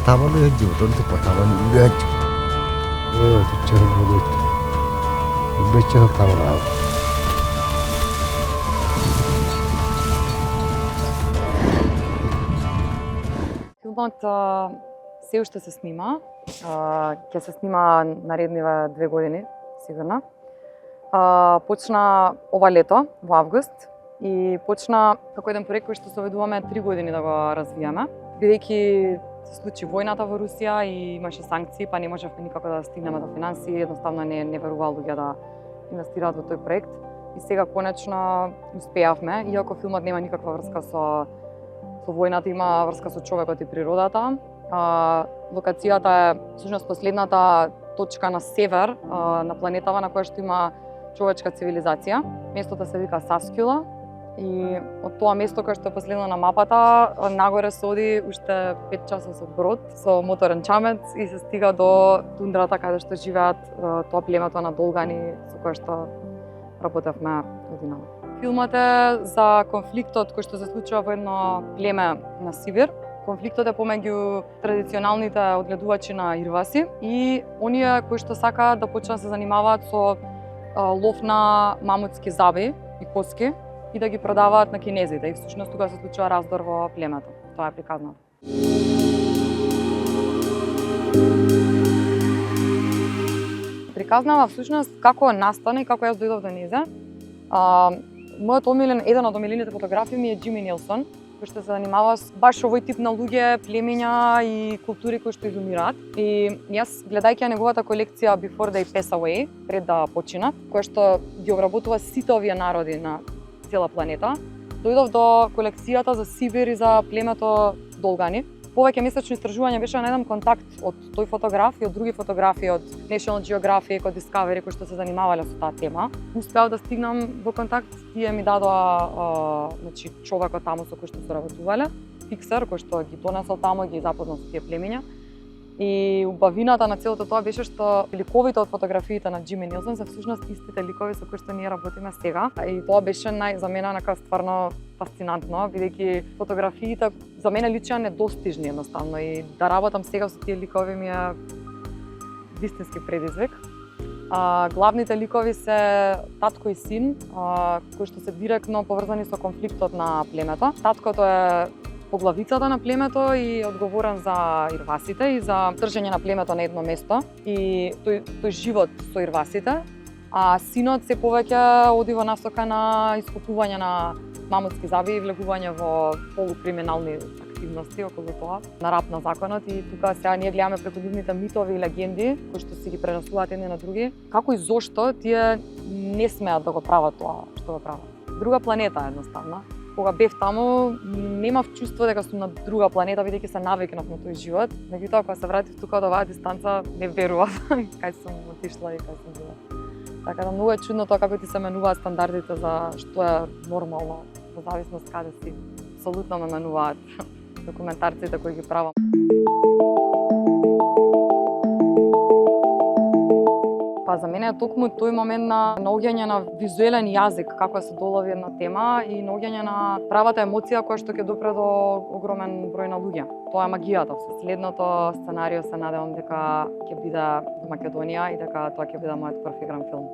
потабаны животонто потабаны үлээч. Тэчээр бүгд бэчээр тавраа. Филмот се уште се снима. Ќе се снима наредниве 2 години, сигурно. Почна ова лето, во август, и почна како еден проект кој што се обидуваме 3 години да го развијаме. Бидејќи се случи војната во Русија и имаше санкции, па не можевме никако да стигнеме до финансии, едноставно не веруваа луѓе да инвестираат во тој проект. И сега конечно успеавме, иако филмот нема никаква врска со војната, има врска со човекот и природата. Локацијата е всушност последната точка на север на планетава на која што има човечка цивилизација. Местото се вика Саскюла и од тоа место кое што е последно на мапата, нагоре се оди уште 5 часа со брод, со моторен чамец и се стига до тундрата каде што живеат тоа племето на долгани со кое што работевме годинава. Филмот е за конфликтот кој што се случува во едно племе на Сибир. Конфликтот е помеѓу традиционалните одгледувачи на ирваси и оние кои што сакаат да почнат да се занимаваат со лов на мамутски заби и коски и да ги продаваат на кинезите. И всушност тога се случува раздор во племето. Тоа е приказнато. Приказнава всушност како настана и како јас дојдов до незе. Мојот еден од омилените фотографии ми е Џими Нилсон, кој што се занимава баш овој тип на луѓе, племиња и култури кои што изумираат. И јас гледајќи неговата колекција Before They Pass Away, пред да починат, која што ги обработува сите овие народи на цела планета, дојдов до колекцијата за Сибир и за племето Долгани. Повеќе месечно истражување беше на еден контакт од тој фотограф и од други фотографии од National Geographic, од Discovery кои што се занимавале со таа тема. Успеав да стигнам во контакт, тие ми дадоа човекот таму со кој што соработувале, фиксер кој што ги донесол таму, ги запознал со тие племиња. И убавината на целото тоа беше што ликовите од фотографиите на Џими Нилсон се всушност истите ликови со кои што ние работиме сега. И тоа беше за мене стварно фасцинантно, бидејќи фотографиите за мене личеа недостижни едноставно и да работам сега со тие ликови ми е вистински предизвик. Главните ликови се татко и син, кои што се директно поврзани со конфликтот на племето. Таткото е поглавицата на племето и одговорен за ирвасите и за држење на племето на едно место и тој живот со ирвасите, а синот се повеќе оди во насока на искупување на мамутски заби и влегување во полукриминални активности околу тоа, на рап на законот. И тука сега ние гледаме преку нивните митови и легенди кои што си ги пренесуваат едни на други, како и зошто тие не смеат да го прават тоа што го прават. Друга планета едноставно. Кога бев таму, немав чувство дека сум на друга планета, бидејќи се навикнав на тој живот. Меѓутоа, кога се вратив тука од оваа дистанца, не верував кај сум отишла и кај сум била. Така да многу е чудно тоа како ти се менуваат стандардите за што е нормално, во зависност каде си. Апсолутно ме менуваат документарците кои ги правам. Па за мене е токму тој момент на наоѓање на визуелен јазик, како се долови една тема и наоѓање на правата емоција која што ќе допре до огромен број на луѓе. Тоа е магијата. Со следното сценарио се надевам дека ќе биде во Македонија и дека тоа ќе биде мојот прв игран филм.